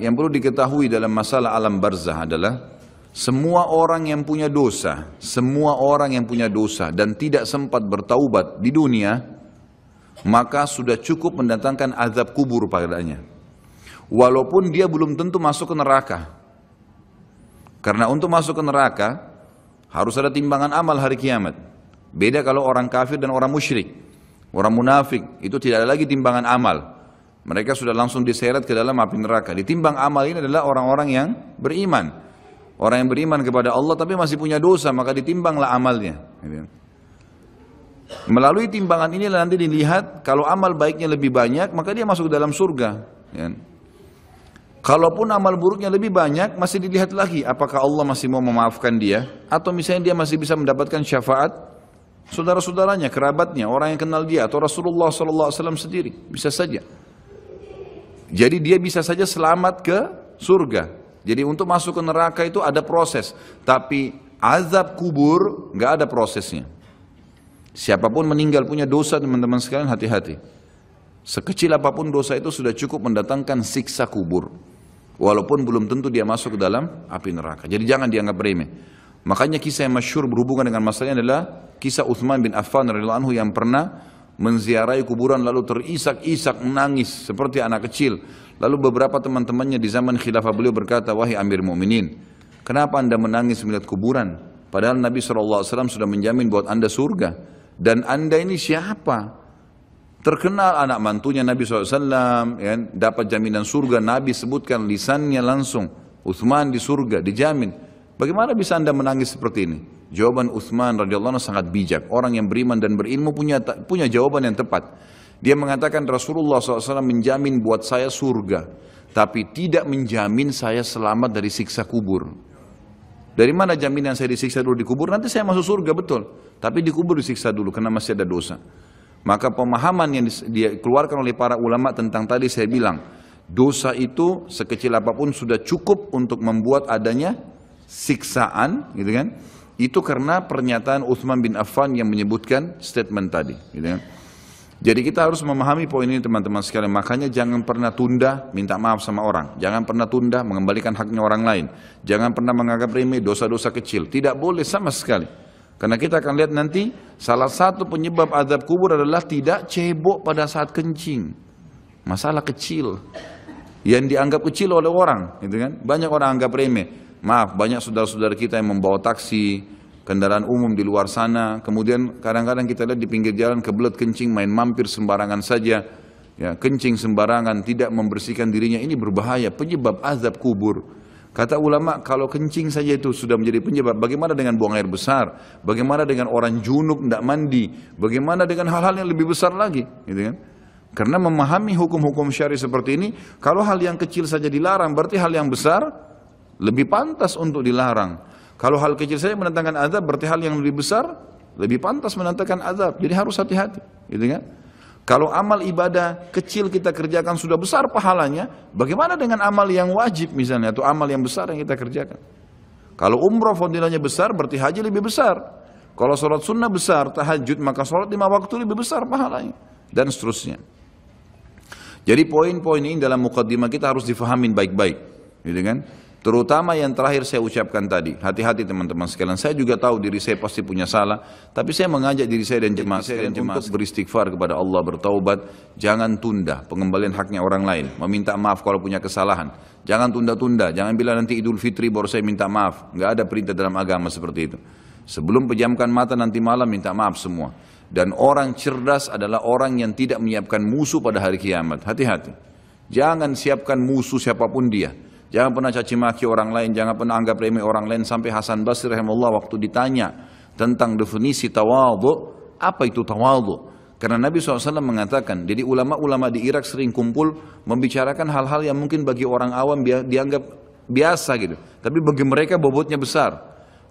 Yang perlu diketahui dalam masalah alam barzah adalah semua orang yang punya dosa, dan tidak sempat bertaubat di dunia, maka sudah cukup mendatangkan azab kubur padanya. Walaupun dia belum tentu masuk ke neraka. Karena untuk masuk ke neraka harus ada timbangan amal hari kiamat. Beda kalau orang kafir dan orang musyrik. Orang munafik itu tidak ada lagi timbangan amal. Mereka sudah langsung diseret ke dalam api neraka. Ditimbang amal ini adalah orang-orang yang beriman. Orang yang beriman kepada Allah tapi masih punya dosa, maka ditimbanglah amalnya. Melalui timbangan ini nanti dilihat, kalau amal baiknya lebih banyak, maka dia masuk ke dalam surga. Kalaupun amal buruknya lebih banyak, masih dilihat lagi apakah Allah masih mau memaafkan dia, atau misalnya dia masih bisa mendapatkan syafaat saudara-saudaranya, kerabatnya, orang yang kenal dia, atau Rasulullah SAW sendiri, bisa saja. Jadi dia bisa saja selamat ke surga. Jadi untuk masuk ke neraka itu ada proses, tapi azab kubur nggak ada prosesnya. Siapapun meninggal punya dosa, teman-teman sekalian, hati-hati. Sekecil apapun dosa itu sudah cukup mendatangkan siksa kubur. Walaupun belum tentu dia masuk ke dalam api neraka. Jadi jangan dianggap remeh. Makanya kisah yang masyhur berhubungan dengan masalah ini adalah kisah Utsman bin Affan radhiyallahu anhu yang pernah menziarahi kuburan lalu terisak-isak menangis seperti anak kecil. Lalu beberapa teman-temannya di zaman khilafah beliau berkata, "Wahai Amir Mukminin, kenapa Anda menangis melihat kuburan? Padahal Nabi SAW sudah menjamin buat Anda surga. Dan Anda ini siapa? Terkenal anak mantunya Nabi SAW, ya, dapat jaminan surga. Nabi sebutkan lisannya langsung, Utsman di surga, dijamin. Bagaimana bisa Anda menangis seperti ini?" Jawaban Utsman radhiyallahu anhu sangat bijak. Orang yang beriman dan berilmu punya jawaban yang tepat. Dia mengatakan Rasulullah SAW menjamin buat saya surga, tapi tidak menjamin saya selamat dari siksa kubur. Dari mana jaminan saya disiksa dulu di kubur? Nanti saya masuk surga, betul. Tapi di kubur disiksa dulu karena masih ada dosa. Maka pemahaman yang dikeluarkan oleh para ulama tentang tadi saya bilang, dosa itu sekecil apapun sudah cukup untuk membuat adanya siksaan, gitu kan? Itu karena pernyataan Utsman bin Affan yang menyebutkan statement tadi, gitu kan? Jadi kita harus memahami poin ini, teman-teman sekalian. Makanya jangan pernah tunda minta maaf sama orang. Jangan pernah tunda mengembalikan haknya orang lain. Jangan pernah menganggap remeh dosa-dosa kecil. Tidak boleh sama sekali. Karena kita akan lihat nanti salah satu penyebab azab kubur adalah tidak cebok pada saat kencing. Masalah kecil yang dianggap kecil oleh orang, gitu kan? Banyak orang anggap remeh. Maaf, banyak saudara-saudara kita yang membawa taksi, kendaraan umum di luar sana, kemudian kadang-kadang kita lihat di pinggir jalan kebelet kencing, main mampir sembarangan saja, ya, kencing sembarangan, tidak membersihkan dirinya. Ini berbahaya, penyebab azab kubur. Kata ulama, kalau kencing saja itu sudah menjadi penyebab, bagaimana dengan buang air besar? Bagaimana dengan orang junub tidak mandi? Bagaimana dengan hal-hal yang lebih besar lagi? Gitu kan? Karena memahami hukum-hukum syari seperti ini, kalau hal yang kecil saja dilarang, berarti hal yang besar lebih pantas untuk dilarang. Kalau hal kecil saja mendatangkan azab, berarti hal yang lebih besar lebih pantas mendatangkan azab. Jadi harus hati-hati, gitu kan? Kalau amal ibadah kecil kita kerjakan sudah besar pahalanya, bagaimana dengan amal yang wajib misalnya, atau amal yang besar yang kita kerjakan? Kalau umrah fadilahnya besar, berarti haji lebih besar. Kalau sholat sunnah besar, tahajud, maka sholat 5 waktu lebih besar pahalanya, dan seterusnya. Jadi poin-poin ini dalam mukaddimah kita harus difahamin baik-baik, gitu kan? Terutama yang terakhir saya ucapkan tadi, hati-hati teman-teman sekalian. Saya juga tahu diri saya pasti punya salah, tapi saya mengajak diri saya dan jemaah sekalian untuk beristighfar kepada Allah, bertaubat. Jangan tunda pengembalian haknya orang lain, meminta maaf kalau punya kesalahan. Jangan tunda-tunda, jangan bilang nanti Idul Fitri baru saya minta maaf. Enggak ada perintah dalam agama seperti itu. Sebelum pejamkan mata nanti malam minta maaf semua. Dan orang cerdas adalah orang yang tidak menyiapkan musuh pada hari kiamat. Hati-hati. Jangan siapkan musuh siapapun dia. Jangan pernah caci maki orang lain, jangan pernah anggap remeh orang lain. Sampai Hasan Basri rahimahullah waktu ditanya tentang definisi tawadhu, apa itu tawadhu? Karena Nabi SAW mengatakan, jadi ulama-ulama di Irak sering kumpul membicarakan hal-hal yang mungkin bagi orang awam dianggap biasa gitu, tapi bagi mereka bobotnya besar.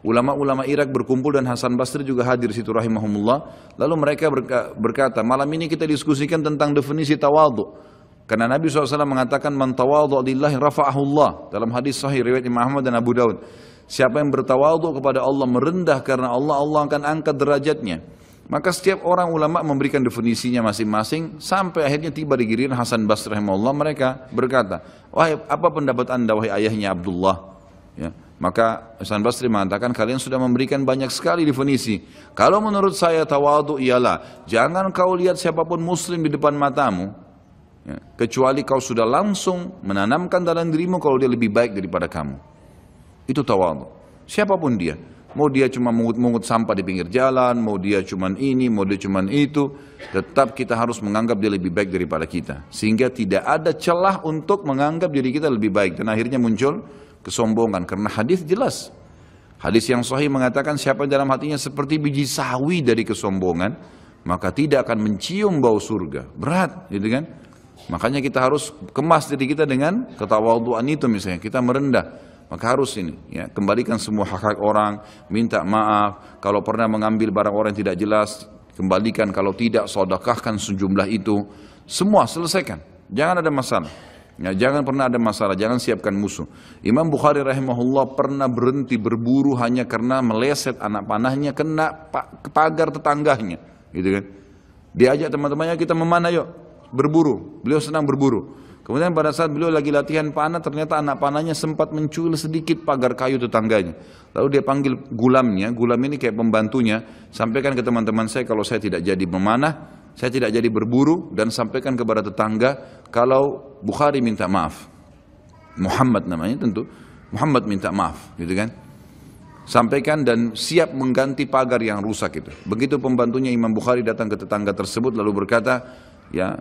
Ulama-ulama Irak berkumpul dan Hasan Basri juga hadir situ rahimahumullah. Lalu mereka berkata, malam ini kita diskusikan tentang definisi tawadhu. Karena Nabi SAW mengatakan man tawadhu lillahi rafa'ahu Allah dalam hadis sahih riwayat Imam Ahmad dan Abu Daud. Siapa yang bertawadhu kepada Allah, merendah karena Allah, Allah akan angkat derajatnya. Maka setiap orang ulama memberikan definisinya masing-masing, sampai akhirnya tiba di giliran Hasan Basri rahimahullah, mereka berkata, wahai, apa pendapat anda wahai ayahnya Abdullah? Ya. Maka Hasan Basri mengatakan, kalian sudah memberikan banyak sekali definisi. Kalau menurut saya tawadhu ialah, jangan kau lihat siapapun muslim di depan matamu, ya, kecuali kau sudah langsung menanamkan dalam dirimu kalau dia lebih baik daripada kamu. Itu tawadhu. Siapapun dia, mau dia cuma mungut-mungut sampah di pinggir jalan, mau dia cuma ini, mau dia cuma itu, tetap kita harus menganggap dia lebih baik daripada kita, sehingga tidak ada celah untuk menganggap diri kita lebih baik. Dan akhirnya muncul kesombongan, karena hadis jelas. Hadis yang sahih mengatakan, siapa dalam hatinya seperti biji sawi dari kesombongan, maka tidak akan mencium bau surga. Berat, gitu kan? Makanya kita harus kemas diri kita dengan ketawadhuan itu. Misalnya kita merendah, maka harus ini, ya, kembalikan semua hak-hak orang, minta maaf kalau pernah mengambil barang orang yang tidak jelas, kembalikan, kalau tidak sedekahkan sejumlah itu, semua selesaikan, jangan ada masalah. Ya, jangan pernah ada masalah, jangan siapkan musuh. Imam Bukhari rahimahullah pernah berhenti berburu hanya karena meleset anak panahnya kena pagar tetangganya, gitu kan? Diajak teman-temannya, kita memanah yuk, berburu. Beliau senang berburu. Kemudian pada saat beliau lagi latihan panah, ternyata anak panahnya sempat mencuil sedikit pagar kayu tetangganya. Lalu dia panggil gulamnya, gulam ini kayak pembantunya, sampaikan ke teman-teman saya kalau saya tidak jadi memanah, saya tidak jadi berburu, dan sampaikan kepada tetangga kalau Bukhari minta maaf. Muhammad namanya tentu, Muhammad minta maaf, gitu kan? Sampaikan dan siap mengganti pagar yang rusak itu. Begitu pembantunya Imam Bukhari datang ke tetangga tersebut lalu berkata, ya,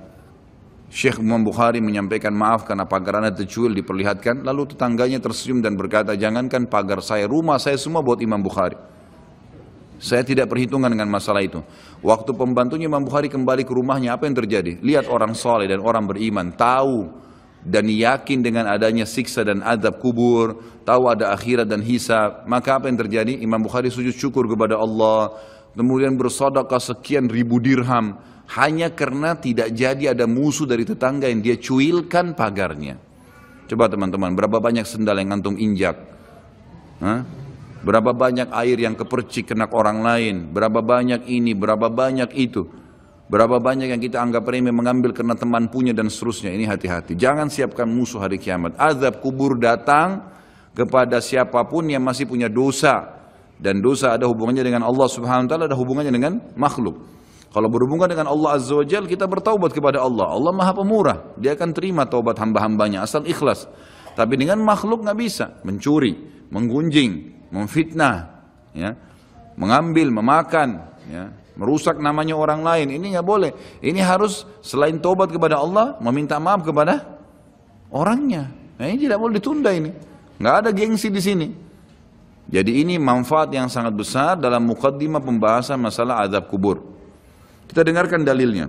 Syekh Imam Bukhari menyampaikan maaf karena pagar anda tercuil, diperlihatkan. Lalu tetangganya tersenyum dan berkata, jangankan pagar saya, rumah saya semua buat Imam Bukhari. Saya tidak perhitungan dengan masalah itu. Waktu pembantunya Imam Bukhari kembali ke rumahnya, apa yang terjadi? Lihat orang soleh dan orang beriman, tahu dan yakin dengan adanya siksa dan azab kubur, tahu ada akhirat dan hisab. Maka apa yang terjadi? Imam Bukhari sujud syukur kepada Allah, kemudian bersedekah sekian ribu dirham, hanya karena tidak jadi ada musuh dari tetangga yang dia cuilkan pagarnya. Coba teman-teman, berapa banyak sendal yang antum injak? Hah? Berapa banyak air yang kepercik kena orang lain, berapa banyak ini, berapa banyak itu, berapa banyak yang kita anggap remeh mengambil karena teman punya dan seterusnya. Ini hati-hati, jangan siapkan musuh hari kiamat. Azab kubur datang kepada siapapun yang masih punya dosa, dan dosa ada hubungannya dengan Allah Subhanahu wa taala, ada hubungannya dengan makhluk. Kalau berhubungan dengan Allah Azza wa Jalla, kita bertaubat kepada Allah. Allah Maha Pemurah, Dia akan terima taubat hamba-hambanya asal ikhlas. Tapi dengan makhluk nggak bisa, mencuri, menggunjing, memfitnah, ya, mengambil, memakan, ya, merusak namanya orang lain, ini nggak boleh. Ini harus selain taubat kepada Allah, meminta maaf kepada orangnya. Nah, ini tidak boleh ditunda, ini nggak ada gengsi di sini. Jadi ini manfaat yang sangat besar dalam muqaddimah pembahasan masalah azab kubur. Kita dengarkan dalilnya.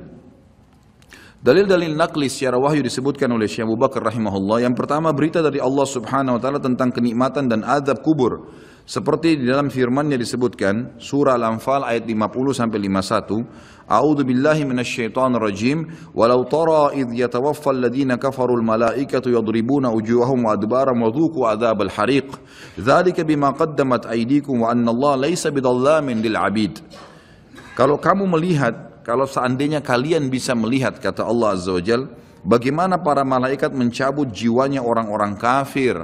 Dalil-dalil naqli secara wahyu disebutkan oleh Syekh Abu Bakar rahimahullah. Yang pertama, berita dari Allah Subhanahu wa taala tentang kenikmatan dan azab kubur. Seperti di dalam firman-Nya disebutkan, surah Al-Anfal ayat 50 sampai 51, A'udzu billahi minasyaitonir rajim, walau tara idh yatawaffal ladzina kafarul malaikatu yadribuna wujuhahum wa adbarahum wa dhuqu adzabal hariq. Dzalika bima qaddamat aydikum wa anna Allah laisa bidzallamin lil 'abid. Kalau kamu melihat, kalau seandainya kalian bisa melihat, kata Allah Azza wa Jal, bagaimana para malaikat mencabut jiwanya orang-orang kafir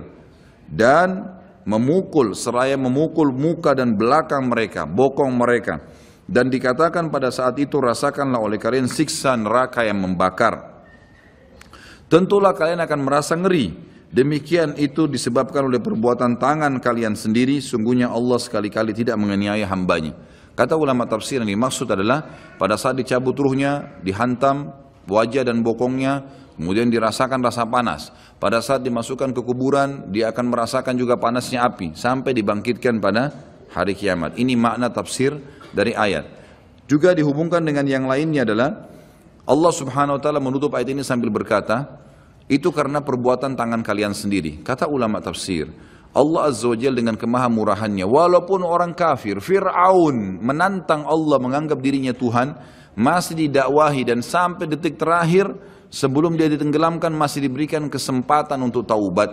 dan memukul, seraya memukul muka dan belakang mereka, bokong mereka. Dan dikatakan pada saat itu, rasakanlah oleh kalian siksa neraka yang membakar. Tentulah kalian akan merasa ngeri. Demikian itu disebabkan oleh perbuatan tangan kalian sendiri. Sungguhnya Allah sekali-kali tidak menganiaya hambanya. Kata ulama tafsir, yang dimaksud adalah pada saat dicabut ruhnya, dihantam wajah dan bokongnya, kemudian dirasakan rasa panas. Pada saat dimasukkan ke kuburan, dia akan merasakan juga panasnya api, sampai dibangkitkan pada hari kiamat. Ini makna tafsir dari ayat. Juga dihubungkan dengan yang lainnya adalah, Allah Subhanahu wa ta'ala menutup ayat ini sambil berkata, itu karena perbuatan tangan kalian sendiri. Kata ulama tafsir, Allah Azza wa Jalla dengan kemahamurahannya, walaupun orang kafir, Fir'aun menantang Allah, menganggap dirinya Tuhan, masih didakwahi, dan sampai detik terakhir sebelum dia ditenggelamkan masih diberikan kesempatan untuk taubat.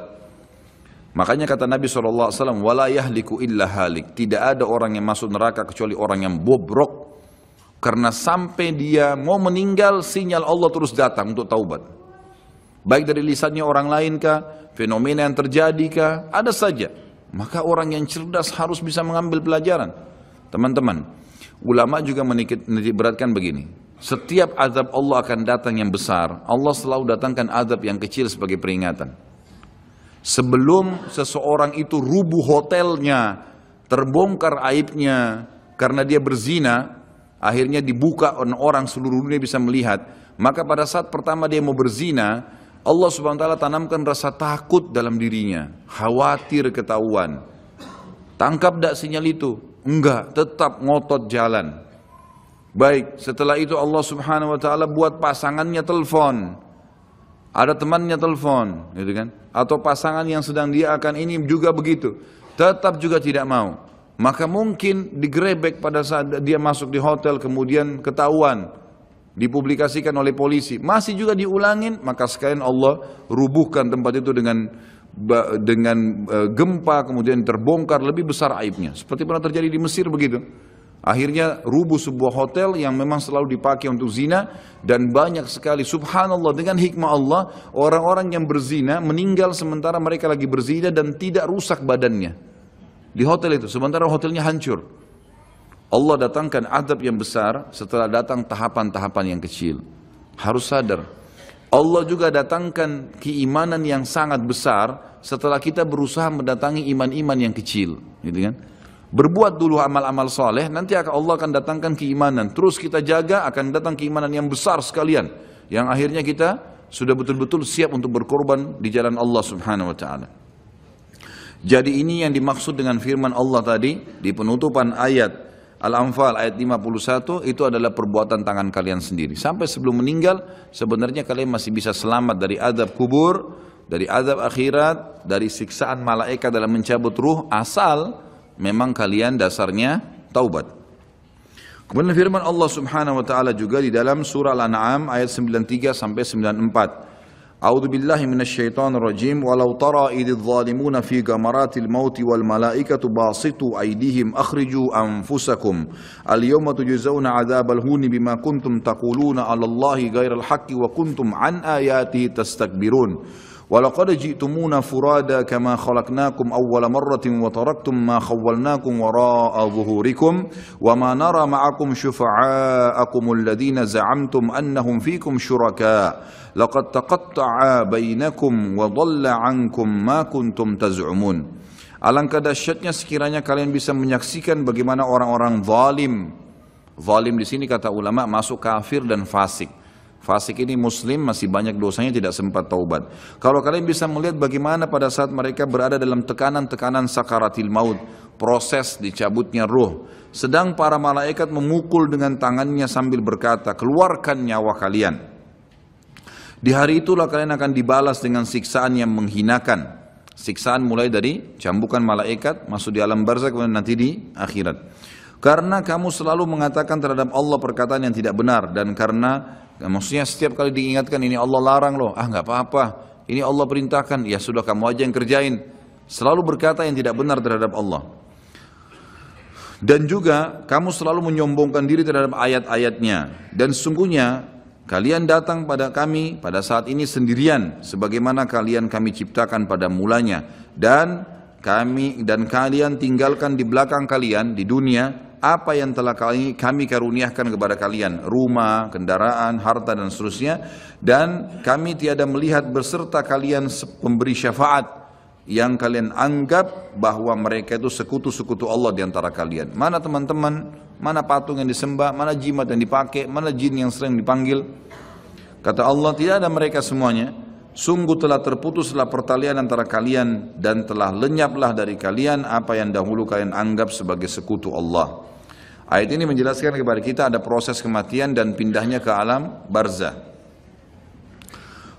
Makanya kata Nabi SAW, wala yahliku illa halik. Tidak ada orang yang masuk neraka kecuali orang yang bobrok. Karena sampai dia mau meninggal, sinyal Allah terus datang untuk taubat. Baik dari lisannya orang lain kah, fenomena yang terjadi kah, ada saja. Maka orang yang cerdas harus bisa mengambil pelajaran. Teman-teman, ulama juga menitikberatkan begini. Setiap azab Allah akan datang yang besar, Allah selalu datangkan azab yang kecil sebagai peringatan. Sebelum seseorang itu rubuh hotelnya, terbongkar aibnya karena dia berzina, akhirnya dibuka orang seluruh dunia bisa melihat. Maka pada saat pertama dia mau berzina, Allah Subhanahu wa taala tanamkan rasa takut dalam dirinya, khawatir ketahuan. Tangkap tak sinyal itu? Enggak, tetap ngotot jalan. Baik, setelah itu Allah Subhanahu wa taala buat pasangannya telepon. Ada temannya telepon, gitu kan? Atau pasangan yang sedang dia akan ini juga begitu. Tetap juga tidak mau. Maka mungkin digerebek pada saat dia masuk di hotel, kemudian ketahuan, dipublikasikan oleh polisi, masih juga diulangin, maka sekalian Allah rubuhkan tempat itu dengan gempa, kemudian terbongkar lebih besar aibnya. Seperti pernah terjadi di Mesir begitu. Akhirnya rubuh sebuah hotel yang memang selalu dipakai untuk zina, dan banyak sekali, subhanallah, dengan hikmah Allah, orang-orang yang berzina meninggal sementara mereka lagi berzina dan tidak rusak badannya di hotel itu, sementara hotelnya hancur. Allah datangkan azab yang besar setelah datang tahapan-tahapan yang kecil. Harus sadar, Allah juga datangkan keimanan yang sangat besar setelah kita berusaha mendatangi iman-iman yang kecil, gitu kan? Berbuat dulu amal-amal soleh, nanti Allah akan datangkan keimanan. Terus kita jaga, akan datang keimanan yang besar sekalian, yang akhirnya kita sudah betul-betul siap untuk berkorban di jalan Allah Subhanahu wa taala. Jadi ini yang dimaksud dengan firman Allah tadi di penutupan ayat Al-Anfal ayat 51, itu adalah perbuatan tangan kalian sendiri. Sampai sebelum meninggal, sebenarnya kalian masih bisa selamat dari azab kubur, dari azab akhirat, dari siksaan malaikat dalam mencabut ruh, asal memang kalian dasarnya taubat. Kemudian firman Allah Subhanahu wa taala juga di dalam surah Al-An'am ayat 93 sampai 94. A'udzu billahi minasyaitonir rajim. Walau tara idz zalimuna fi gamaratil mauti wal malaikatu basitu aydihim akhriju anfusakum al-yawma tujzauna 'adzabal huni bima kuntum taquluna 'alallahi ghairal haqqi wa kuntum an ayatihi tastakbirun. وَلَقَدْ جِئْتُمُونَا فُرَادًا كَمَا خَلَقْنَاكُمْ أَوَّلَ مَرَّةٍ وَتَرَكْتُمْ مَا خَوَّلْنَاكُمْ وَرَاءَ ظُهُورِكُمْ وَمَا نَرَى مَعَكُمْ شُفَعَاءَكُمُ الَّذِينَ زَعَمْتُمْ أَنَّهُمْ فِيكُمْ شُرَكَاءُ لَقَدْ تَقَطَّعَ بَيْنَكُمْ وَضَلَّ عَنْكُمْ مَا كُنْتُمْ تَزْعُمُونَ. Alangkah dahsyatnya sekiranya kalian bisa menyaksikan bagaimana orang-orang zalim. Zalim di sini kata ulama masuk kafir dan fasik. Fasik ini muslim, masih banyak dosanya, tidak sempat taubat. Kalau kalian bisa melihat bagaimana pada saat mereka berada dalam tekanan-tekanan sakaratil maut, proses dicabutnya ruh, sedang para malaikat memukul dengan tangannya sambil berkata, keluarkan nyawa kalian. Di hari itulah kalian akan dibalas dengan siksaan yang menghinakan. Siksaan mulai dari cambukan malaikat, masuk di alam barzakh, kemudian nanti di akhirat. Karena kamu selalu mengatakan terhadap Allah perkataan yang tidak benar, dan karena maksudnya setiap kali diingatkan ini Allah larang loh, nggak apa-apa, ini Allah perintahkan, ya sudah kamu aja yang kerjain. Selalu berkata yang tidak benar terhadap Allah. Dan juga kamu selalu menyombongkan diri terhadap ayat-ayatnya. Dan sesungguhnya kalian datang pada kami pada saat ini sendirian, sebagaimana kalian kami ciptakan pada mulanya. Dan kalian tinggalkan di belakang kalian di dunia apa yang telah kami karuniakan kepada kalian, rumah, kendaraan, harta dan seterusnya, dan kami tiada melihat beserta kalian pemberi syafaat yang kalian anggap bahwa mereka itu sekutu-sekutu Allah di antara kalian. Mana teman-teman, mana patung yang disembah, mana jimat yang dipakai, mana jin yang sering dipanggil. Kata Allah, tidak ada mereka semuanya. Sungguh telah terputuslah pertalian antara kalian dan telah lenyaplah dari kalian apa yang dahulu kalian anggap sebagai sekutu Allah. Ayat ini menjelaskan kepada kita ada proses kematian dan pindahnya ke alam barzah.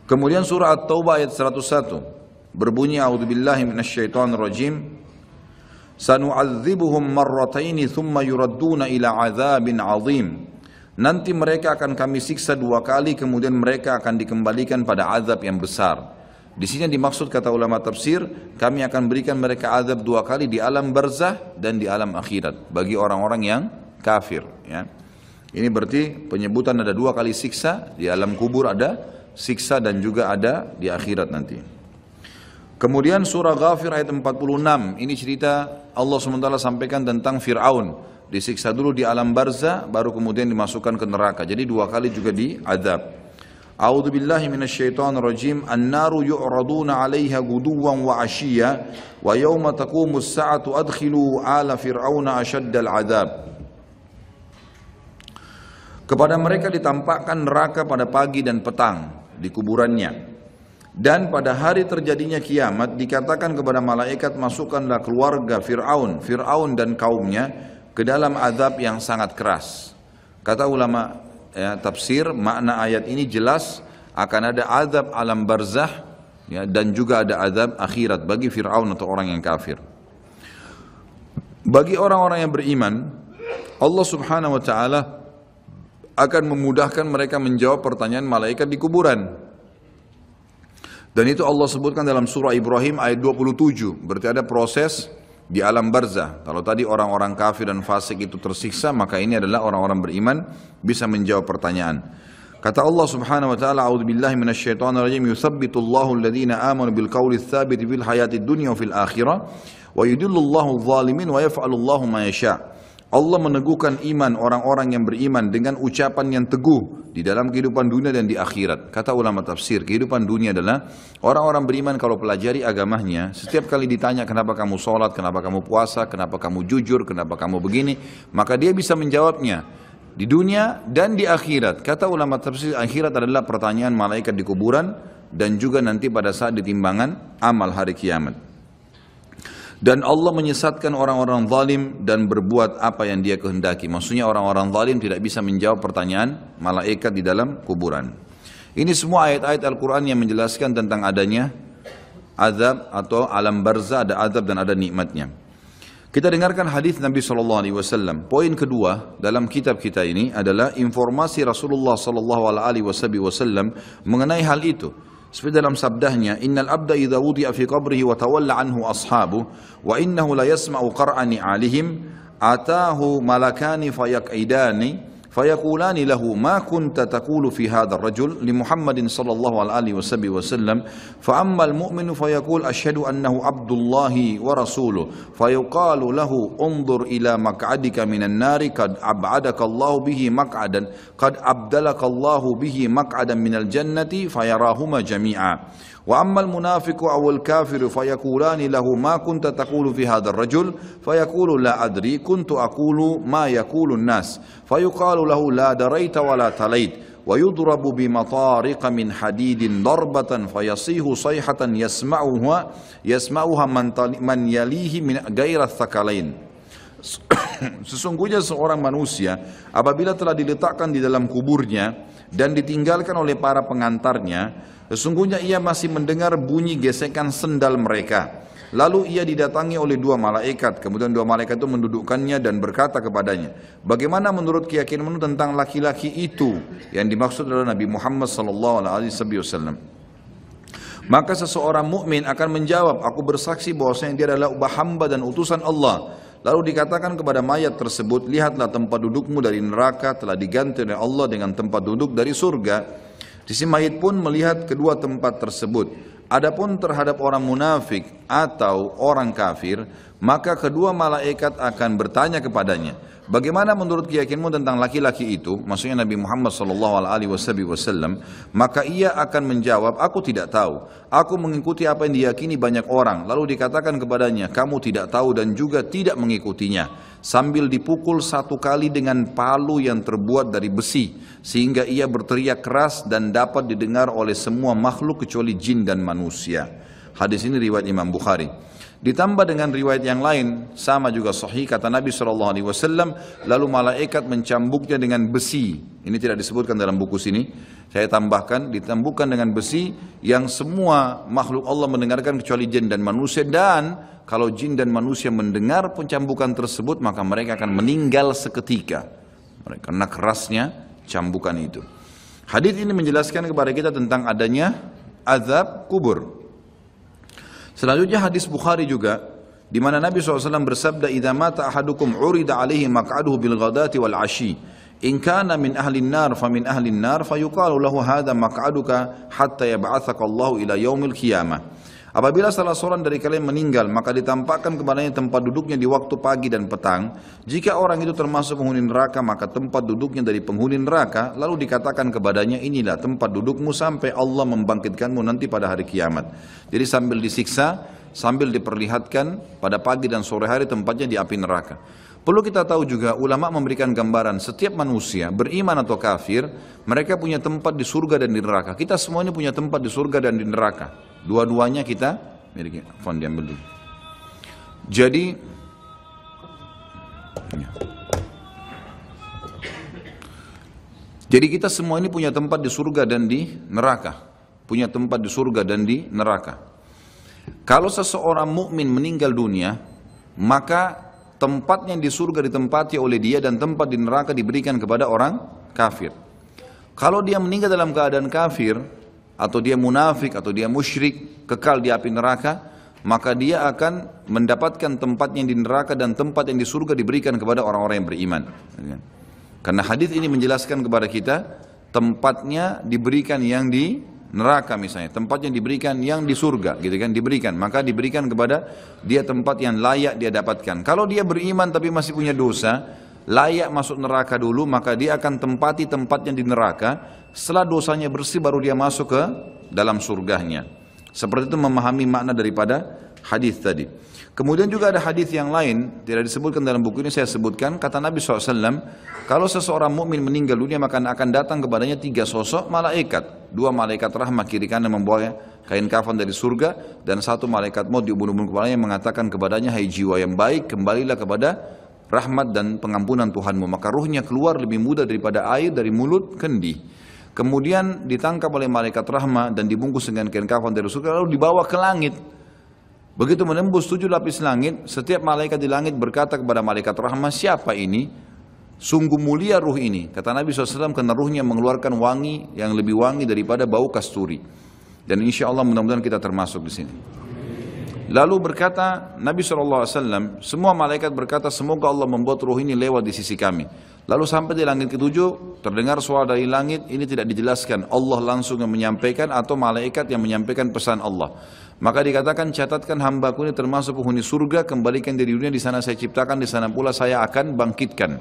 Kemudian surah At-Taubah ayat 101 berbunyi, a'udzubillahi minasyaitonirrajim, sanu'adzibuhum marrataini thumma yuradduna ila 'adzabin 'adzim. Nanti mereka akan kami siksa 2 kali, kemudian mereka akan dikembalikan pada azab yang besar. Di sini dimaksud kata ulama tafsir, kami akan berikan mereka azab 2 kali di alam barzah dan di alam akhirat bagi orang-orang yang kafir. Ya. Ini berarti penyebutan ada 2 kali siksa, di alam kubur ada siksa dan juga ada di akhirat nanti. Kemudian surah Ghafir ayat 46, ini cerita Allah SWT sampaikan tentang Fir'aun. Disiksa dulu di alam barzah, baru kemudian dimasukkan ke neraka. Jadi 2 kali juga diazab. A'udzu billahi minasyaitonir rajim. An-naru yu'raduna 'alaiha ghuduwan wa 'ashiyya wa yauma taqumus sa'atu adkhilu ala fir'auna ashaddal 'adzab. Kepada mereka ditampakkan neraka pada pagi dan petang di kuburannya. Dan pada hari terjadinya kiamat dikatakan kepada malaikat, masukkanlah keluarga Fir'aun dan kaumnya ke dalam azab yang sangat keras. Kata ulama ya, tafsir, makna ayat ini jelas akan ada azab alam barzah ya, dan juga ada azab akhirat bagi Fir'aun atau orang yang kafir. Bagi orang-orang yang beriman, Allah Subhanahu wa ta'ala akan memudahkan mereka menjawab pertanyaan malaikat di kuburan. Dan itu Allah sebutkan dalam surah Ibrahim ayat 27. Berarti ada proses di alam barzah. Kalau tadi orang-orang kafir dan fasik itu tersiksa, maka ini adalah orang-orang beriman bisa menjawab pertanyaan. Kata Allah Subhanahu wa taala, a'udzubillahi minasyaitonir rajim, yutsabbitullahu alladhina amanu bil qawli tsabit fil hayatid dunya wa fil akhirah wa yudillullahu adh-dhalimin wa yaf'alullahu ma yasha'. Allah meneguhkan iman orang-orang yang beriman dengan ucapan yang teguh di dalam kehidupan dunia dan di akhirat. Kata ulama tafsir, kehidupan dunia adalah orang-orang beriman kalau pelajari agamanya, setiap kali ditanya kenapa kamu sholat, kenapa kamu puasa, kenapa kamu jujur, kenapa kamu begini, maka dia bisa menjawabnya di dunia dan di akhirat. Kata ulama tafsir, akhirat adalah pertanyaan malaikat di kuburan dan juga nanti pada saat ditimbangan amal hari kiamat. Dan Allah menyesatkan orang-orang zalim dan berbuat apa yang dia kehendaki. Maksudnya orang-orang zalim tidak bisa menjawab pertanyaan malaikat di dalam kuburan. Ini semua ayat-ayat Al-Quran yang menjelaskan tentang adanya azab atau alam barzah, ada azab dan ada nikmatnya. Kita dengarkan hadis Nabi SAW. Poin kedua dalam kitab kita ini adalah informasi Rasulullah SAW mengenai hal itu. Seperti dalam sabdahnya, innal abda idza wudi'a fi qabrihi wa tawalla anhu ashabu wa innahu la yasma'u qar'ani 'alihim atahu malakani fayaq'idani fayaqulani lahu ma kunta taqulu fi hadzal rajul li Muhammadin sallallahu alaihi wasallam fa ammal mu'minu fayaqul asyhadu annahu abdullahi wa rasuluhu fayuqalu lahu unzur ila maq'adika minan nari qad ab'adaka Allahu bihi maq'adan qad abdalaka Allahu bihi maq'adan minal jannati fayarahuma jami'a. وأما المنافق أو الكافر فيقولان له ما كنت تقول في هذا الرجل فيقول لا أدري كنت أقول ما يقول الناس فيقال له لا دريت ولا تليت ويضرب بمطارق من حديد ضربة فيصيح صيحة يسمعها من يليه من غير الثقلين. Sesungguhnya seorang manusia apabila telah diletakkan di dalam kuburnya dan ditinggalkan oleh para pengantarnya, sesungguhnya ia masih mendengar bunyi gesekan sendal mereka. Lalu ia didatangi oleh 2 malaikat. Kemudian 2 malaikat itu mendudukkannya dan berkata kepadanya, bagaimana menurut keyakinanmu tentang laki-laki itu? Yang dimaksud adalah Nabi Muhammad SAW. Maka seseorang mukmin akan menjawab, aku bersaksi bahwasanya dia adalah hamba dan utusan Allah. Lalu dikatakan kepada mayat tersebut, lihatlah tempat dudukmu dari neraka telah diganti oleh Allah dengan tempat duduk dari surga. Si mayit pun melihat kedua tempat tersebut. Adapun terhadap orang munafik atau orang kafir, maka kedua malaikat akan bertanya kepadanya, bagaimana menurut keyakinanmu tentang laki-laki itu? Maksudnya Nabi Muhammad SAW. Maka ia akan menjawab, aku tidak tahu. Aku mengikuti apa yang diyakini banyak orang. Lalu dikatakan kepadanya, kamu tidak tahu dan juga tidak mengikutinya. Sambil dipukul 1 kali dengan palu yang terbuat dari besi, sehingga ia berteriak keras dan dapat didengar oleh semua makhluk kecuali jin dan manusia. Hadis ini riwayat Imam Bukhari. Ditambah dengan riwayat yang lain, sama juga sahih, kata Nabi SAW, lalu malaikat mencambuknya dengan besi. Ini tidak disebutkan dalam buku sini, saya tambahkan, ditambukkan dengan besi yang semua makhluk Allah mendengarkan kecuali jin dan manusia. Dan kalau jin dan manusia mendengar pencambukan tersebut, maka mereka akan meninggal seketika karena kerasnya cambukan itu. Hadis ini menjelaskan kepada kita tentang adanya azab kubur. Selanjutnya hadis Bukhari juga, di mana Nabi SAW bersabda, "Idza mata ahadukum urida alaihi maq'aduhu bil ghadati wal 'ashi. In kana min ahli an-nar fa min ahli an-nar fa yuqalu lahu hadha maq'aduka hatta yab'atsaka Allahu ila yaumil qiyamah." Apabila salah seorang dari kalian meninggal, maka ditampakkan kepadanya tempat duduknya di waktu pagi dan petang. Jika orang itu termasuk penghuni neraka, maka tempat duduknya dari penghuni neraka. Lalu dikatakan kepadanya, inilah tempat dudukmu sampai Allah membangkitkanmu nanti pada hari kiamat. Jadi sambil disiksa, sambil diperlihatkan pada pagi dan sore hari tempatnya di api neraka. Perlu kita tahu juga, ulama memberikan gambaran setiap manusia, beriman atau kafir, mereka punya tempat di surga dan di neraka. Kita semua ini punya tempat di surga dan di neraka. Dua-duanya kita miliki. Fon diambil dulu. Jadi kita semua ini punya tempat di surga dan di neraka. Punya tempat di surga dan di neraka. Kalau seseorang mukmin meninggal dunia, maka tempatnya di surga ditempati oleh dia dan tempat di neraka diberikan kepada orang kafir. Kalau dia meninggal dalam keadaan kafir, atau dia munafik, atau dia musyrik, kekal di api neraka, maka dia akan mendapatkan tempatnya di neraka dan tempat yang di surga diberikan kepada orang-orang yang beriman. Karena hadis ini menjelaskan kepada kita, tempatnya diberikan yang di neraka misalnya, tempatnya diberikan yang di surga, gitu kan, diberikan, maka diberikan kepada dia tempat yang layak dia dapatkan. Kalau dia beriman tapi masih punya dosa, layak masuk neraka dulu, maka dia akan tempati tempatnya di neraka. Setelah dosanya bersih baru dia masuk ke dalam surganya. Seperti itu memahami makna daripada hadis tadi. Kemudian juga ada hadis yang lain, tidak disebutkan dalam buku ini, saya sebutkan. Kata Nabi SAW, kalau seseorang mukmin meninggal dunia, maka akan datang kepadanya 3 sosok malaikat. 2 malaikat rahmat kiri kanan membawa kain kafan dari surga, dan 1 malaikat maut di ubun-ubun kepalanya mengatakan kepadanya, hai jiwa yang baik, kembalilah kepada rahmat dan pengampunan Tuhanmu. Maka ruhnya keluar lebih mudah daripada air dari mulut kendi. Kemudian ditangkap oleh malaikat rahmat dan dibungkus dengan kain kafan dari surga, lalu dibawa ke langit. Begitu menembus 7 lapis langit, setiap malaikat di langit berkata kepada malaikat rahmat, siapa ini? Sungguh mulia ruh ini. Kata Nabi SAW, karena ruhnya mengeluarkan wangi yang lebih wangi daripada bau kasturi. Dan insya Allah mudah-mudahan kita termasuk di sini. Lalu berkata Nabi SAW, semua malaikat berkata, semoga Allah membuat ruh ini lewat di sisi kami. Lalu sampai di langit ke-7, terdengar suara dari langit, ini tidak dijelaskan, Allah langsung yang menyampaikan atau malaikat yang menyampaikan pesan Allah. Maka dikatakan, catatkan hambaku ini termasuk penghuni surga, kembalikan dari dunia, di sana saya ciptakan, di sana pula saya akan bangkitkan.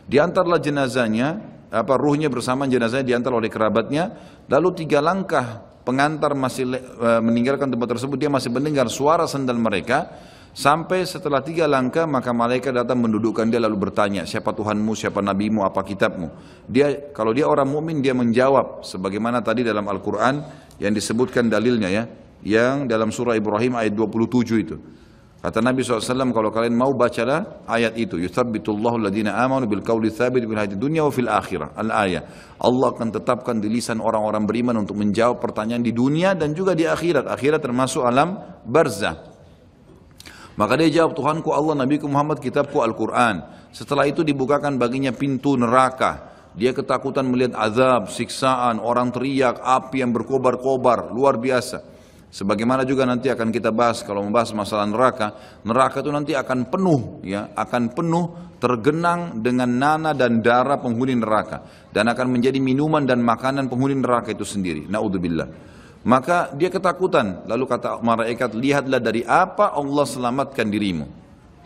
Diantarlah jenazahnya, ruhnya bersama jenazahnya diantar oleh kerabatnya, lalu 3 langkah pengantar masih meninggalkan tempat tersebut, dia masih mendengar suara sandal mereka. Sampai setelah 3 langkah, maka malaikat datang mendudukkan dia lalu bertanya, siapa Tuhanmu, siapa nabimu, apa kitabmu? Dia, kalau dia orang mukmin, dia menjawab sebagaimana tadi dalam Al-Quran yang disebutkan dalilnya ya, yang dalam surah Ibrahim ayat 27 itu. Kata Nabi SAW, kalau kalian mau bacalah ayat itu, yuthabbitullahu alladhina amanu bil qawli tsabit fil hayatid dunya wa fil akhirah. Al-ayah. Allah akan tetapkan di lisan orang-orang beriman untuk menjawab pertanyaan di dunia dan juga di akhirat. Akhirat termasuk alam barzah. Maka dia jawab, Tuhanku Allah, Nabiku Muhammad, kitabku Al-Quran. Setelah itu dibukakan baginya pintu neraka. Dia ketakutan melihat azab, siksaan, orang teriak, api yang berkobar-kobar, luar biasa. Sebagaimana juga nanti akan kita bahas kalau membahas masalah neraka. Neraka itu nanti akan penuh, ya, akan penuh tergenang dengan nanah dan darah penghuni neraka. Dan akan menjadi minuman dan makanan penghuni neraka itu sendiri. Na'udzubillah. Maka dia ketakutan, lalu kata malaikat, lihatlah dari apa Allah selamatkan dirimu.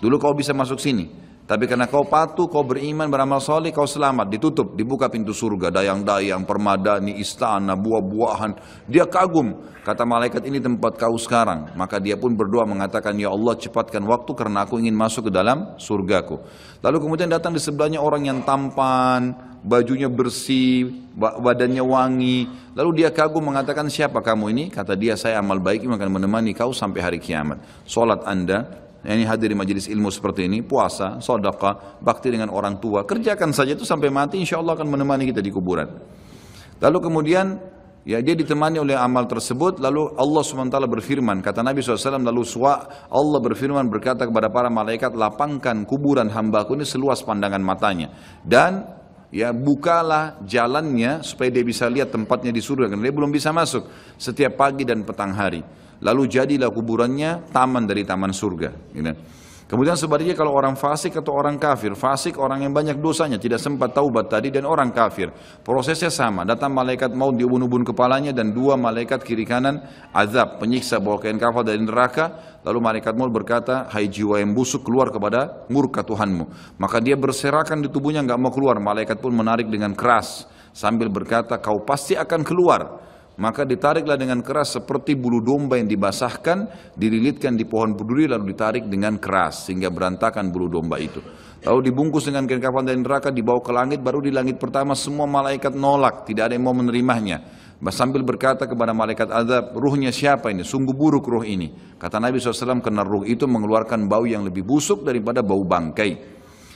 Dulu kau bisa masuk sini, tapi karena kau patuh, kau beriman, beramal soleh, kau selamat. Ditutup, dibuka pintu surga, dayang-dayang, permadani, istana, buah-buahan. Dia kagum, kata malaikat, ini tempat kau sekarang. Maka dia pun berdoa mengatakan, ya Allah cepatkan waktu karena aku ingin masuk ke dalam surgaku. Lalu kemudian datang di sebelahnya orang yang tampan, bajunya bersih, badannya wangi. Lalu dia kagum mengatakan, siapa kamu ini? Kata dia, saya amal baik yang akan menemani kau sampai hari kiamat. Solat anda, ini hadir di majelis ilmu seperti ini, puasa, sedekah, bakti dengan orang tua, kerjakan saja itu sampai mati, insya Allah akan menemani kita di kuburan. Lalu kemudian ya dia ditemani oleh amal tersebut. Lalu Allah SWT berfirman, kata Nabi SAW, lalu Allah berfirman berkata kepada para malaikat, lapangkan kuburan hambaku ini seluas pandangan matanya, dan ya bukalah jalannya supaya dia bisa lihat tempatnya di surga, karena dia belum bisa masuk setiap pagi dan petang hari. lalu jadilah kuburannya taman dari taman surga. Gitu. Kemudian sebaliknya kalau orang fasik atau orang kafir, fasik orang yang banyak dosanya, tidak sempat taubat tadi, dan orang kafir, prosesnya sama, datang malaikat maut diubun-ubun kepalanya dan dua malaikat kiri kanan azab, penyiksa bawa kain kafan dari neraka, lalu malaikat maut berkata, hai jiwa yang busuk, keluar kepada murka Tuhanmu. Maka dia berserakan di tubuhnya, nggak mau keluar, malaikat pun menarik dengan keras sambil berkata, kau pasti akan keluar. Maka ditariklah dengan keras seperti bulu domba yang dibasahkan, dililitkan di pohon berduri lalu ditarik dengan keras sehingga berantakan bulu domba itu. Lalu dibungkus dengan kain kafan dari neraka, dibawa ke langit, baru di langit pertama semua malaikat nolak, tidak ada yang mau menerimanya. Sambil berkata kepada malaikat azab, ruhnya siapa ini? Sungguh buruk ruh ini. Kata Nabi SAW, karena ruh itu mengeluarkan bau yang lebih busuk daripada bau bangkai.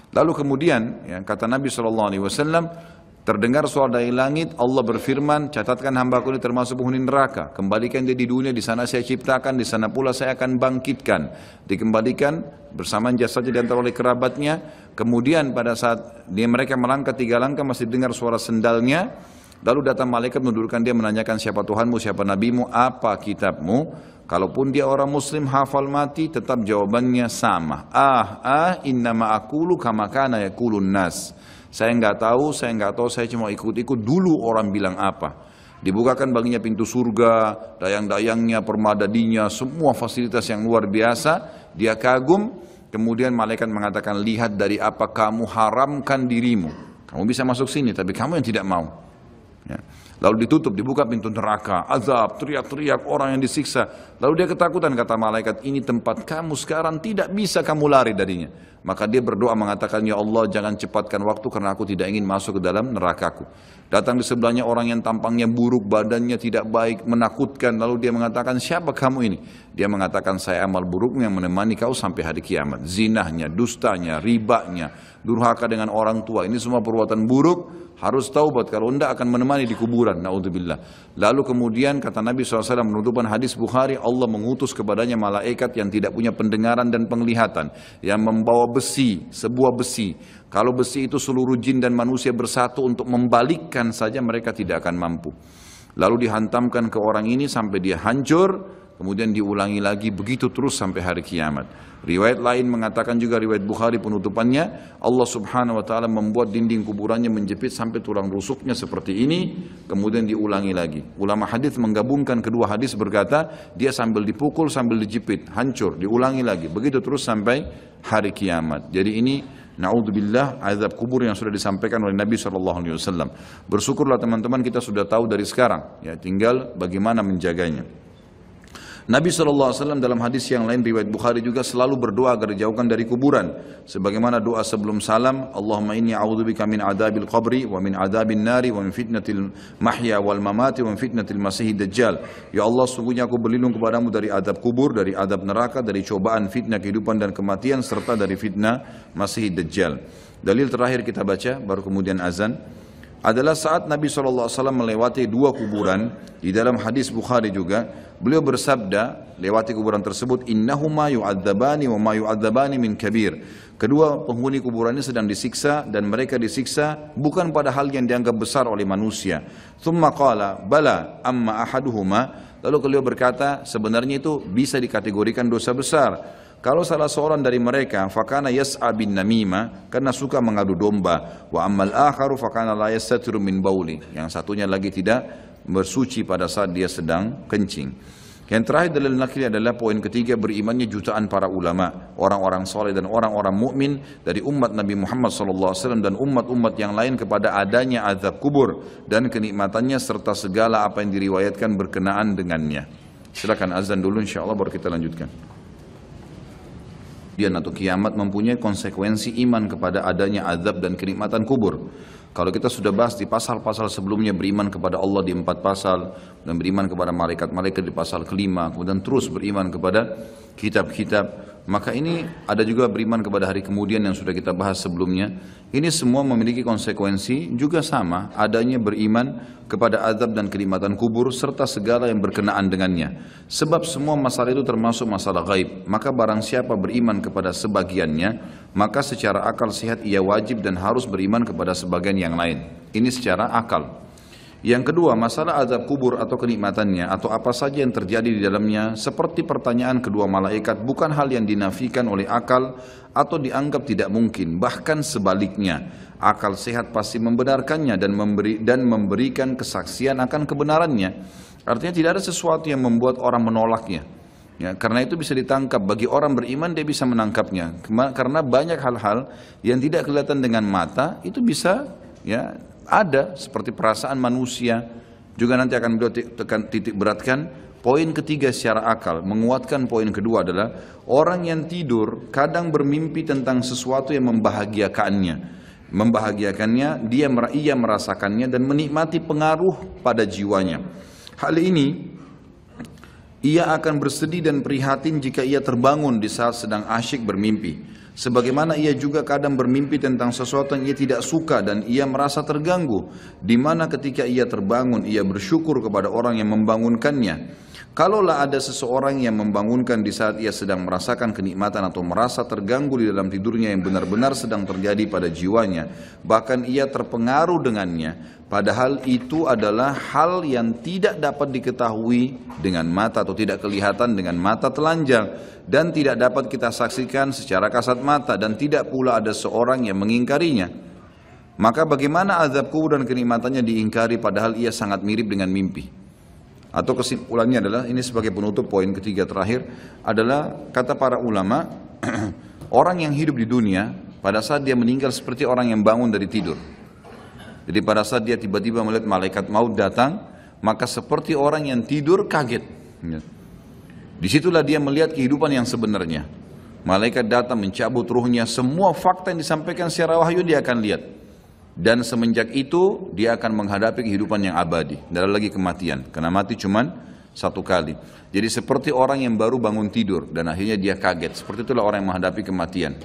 Lalu kemudian kata Nabi SAW, terdengar suara dari langit, Allah berfirman, catatkan hambaku ini termasuk penghuni neraka. Kembalikan dia di dunia, di sana saya ciptakan, di sana pula saya akan bangkitkan. Dikembalikan bersamaan jasadnya diantar oleh kerabatnya. Kemudian pada saat mereka melangkah 3 langkah masih dengar suara sendalnya. Lalu datang malaikat menundukkan dia, menanyakan siapa Tuhanmu, siapa nabimu, apa kitabmu. Kalaupun dia orang muslim hafal mati, tetap jawabannya sama. Innama aqulu kama kana yaqulun nas. Saya nggak tahu, saya cuma ikut-ikut dulu orang bilang apa. Dibukakan baginya pintu surga, dayang-dayangnya, permadadinya, semua fasilitas yang luar biasa. Dia kagum, kemudian malaikat mengatakan, lihat dari apa kamu haramkan dirimu. Kamu bisa masuk sini, tapi kamu yang tidak mau. Ya. Lalu ditutup, dibuka pintu neraka, azab, teriak-teriak orang yang disiksa. Lalu dia ketakutan, kata malaikat, ini tempat kamu sekarang, tidak bisa kamu lari darinya. Maka dia berdoa mengatakan, ya Allah jangan cepatkan waktu karena aku tidak ingin masuk ke dalam nerakaku. Datang di sebelahnya orang yang tampangnya buruk, badannya tidak baik, menakutkan. Lalu dia mengatakan, siapa kamu ini? Dia mengatakan, saya amal burukmu yang menemani kau sampai hari kiamat. Zinahnya, dustanya, ribanya, durhaka dengan orang tua, ini semua perbuatan buruk. Harus taubat, kalau tidak akan menemani di kuburan. Naudzubillah. Lalu kemudian kata Nabi SAW menutupan hadis Bukhari, Allah mengutus kepadanya malaikat yang tidak punya pendengaran dan penglihatan, yang membawa besi, sebuah besi. Kalau besi itu seluruh jin dan manusia bersatu untuk membalikkan saja, mereka tidak akan mampu. Lalu dihantamkan ke orang ini sampai dia hancur, kemudian diulangi lagi, begitu terus sampai hari kiamat. Riwayat lain mengatakan juga, riwayat Bukhari penutupannya, Allah subhanahu wa ta'ala membuat dinding kuburannya menjepit sampai tulang rusuknya seperti ini, kemudian diulangi lagi. Ulama hadis menggabungkan kedua hadis, berkata dia sambil dipukul sambil dijepit, hancur, diulangi lagi, begitu terus sampai hari kiamat. Jadi ini na'udzubillah azab kubur yang sudah disampaikan oleh Nabi SAW. Bersyukurlah teman-teman, kita sudah tahu dari sekarang, ya tinggal bagaimana menjaganya. Nabi SAW dalam hadis yang lain riwayat Bukhari juga selalu berdoa agar dijauhkan dari kuburan. Sebagaimana doa sebelum salam, Allahumma inni a'udzubika min adabil qabri wa min adabin nari wa min fitnatil mahya wal mamati wa min fitnatil masihid dajjal. Ya Allah, sungguhnya aku berlindung kepadamu dari adab kubur, dari adab neraka, dari cobaan fitnah kehidupan dan kematian, serta dari fitnah masihid dajjal. Dalil terakhir kita baca, baru kemudian azan, adalah saat Nabi SAW melewati 2 kuburan. Di dalam hadis Bukhari juga beliau bersabda lewati kuburan tersebut, innahuma yu'adzabani wa ma yu'adzabani min kabir. Kedua penghuni kuburan ini sedang disiksa, dan mereka disiksa bukan pada hal yang dianggap besar oleh manusia. Thumma qala bala amma ahaduhuma. Lalu beliau berkata, sebenarnya itu bisa dikategorikan dosa besar. Kalau salah seorang dari mereka, fakana yas'a bin namima, karena suka mengadu domba. Wa ammal akharu fakana la yastatiru min bauli. Yang satunya lagi tidak bersuci pada saat dia sedang kencing. Yang terakhir dalil nakli adalah poin ketiga, berimannya jutaan para ulama, orang-orang soleh dan orang-orang mukmin dari umat Nabi Muhammad SAW dan umat-umat yang lain kepada adanya azab kubur dan kenikmatannya serta segala apa yang diriwayatkan berkenaan dengannya. Silakan azan dulu, insyaallah baru kita lanjutkan. Atau kiamat mempunyai konsekuensi iman kepada adanya azab dan kenikmatan kubur. Kalau kita sudah bahas di pasal-pasal sebelumnya, beriman kepada Allah di 4 pasal, dan beriman kepada malaikat-malaikat di pasal kelima, kemudian terus beriman kepada kitab-kitab, maka ini ada juga beriman kepada hari kemudian yang sudah kita bahas sebelumnya. Ini semua memiliki konsekuensi juga sama, adanya beriman kepada azab dan kenikmatan kubur serta segala yang berkenaan dengannya. Sebab semua masalah itu termasuk masalah gaib, maka barang siapa beriman kepada sebagiannya, maka secara akal sehat ia wajib dan harus beriman kepada sebagian yang lain. Ini secara akal. Yang kedua, masalah azab kubur atau kenikmatannya atau apa saja yang terjadi di dalamnya, seperti pertanyaan kedua malaikat, bukan hal yang dinafikan oleh akal atau dianggap tidak mungkin. Bahkan sebaliknya, akal sehat pasti membenarkannya dan memberikan kesaksian akan kebenarannya. Artinya tidak ada sesuatu yang membuat orang menolaknya. Ya, karena itu bisa ditangkap. Bagi orang beriman dia bisa menangkapnya. Karena banyak hal-hal yang tidak kelihatan dengan mata itu bisa ya ada, seperti perasaan manusia. Juga nanti akan beliau titik beratkan. Poin ketiga secara akal, menguatkan poin kedua adalah orang yang tidur kadang bermimpi tentang sesuatu yang membahagiakannya. Ia merasakannya dan menikmati pengaruh pada jiwanya. Hal ini ia akan bersedih dan prihatin jika ia terbangun di saat sedang asyik bermimpi. Sebagaimana ia juga kadang bermimpi tentang sesuatu yang ia tidak suka dan ia merasa terganggu, di mana ketika ia terbangun ia bersyukur kepada orang yang membangunkannya. Kalaulah ada seseorang yang membangunkan di saat ia sedang merasakan kenikmatan atau merasa terganggu di dalam tidurnya yang benar-benar sedang terjadi pada jiwanya, bahkan ia terpengaruh dengannya, padahal itu adalah hal yang tidak dapat diketahui dengan mata atau tidak kelihatan dengan mata telanjang dan tidak dapat kita saksikan secara kasat mata dan tidak pula ada seorang yang mengingkarinya. Maka bagaimana azab kubur dan kenikmatannya diingkari padahal ia sangat mirip dengan mimpi? Atau kesimpulannya adalah, ini sebagai penutup poin ketiga terakhir, adalah kata para ulama, orang yang hidup di dunia pada saat dia meninggal seperti orang yang bangun dari tidur. Jadi pada saat dia tiba-tiba melihat malaikat maut datang, maka seperti orang yang tidur kaget. Disitulah dia melihat kehidupan yang sebenarnya. Malaikat datang mencabut ruhnya, semua fakta yang disampaikan secara wahyu dia akan lihat. Dan semenjak itu dia akan menghadapi kehidupan yang abadi. Tidak ada lagi kematian, karena mati cuman satu kali. Jadi seperti orang yang baru bangun tidur dan akhirnya dia kaget. Seperti itulah orang yang menghadapi kematian.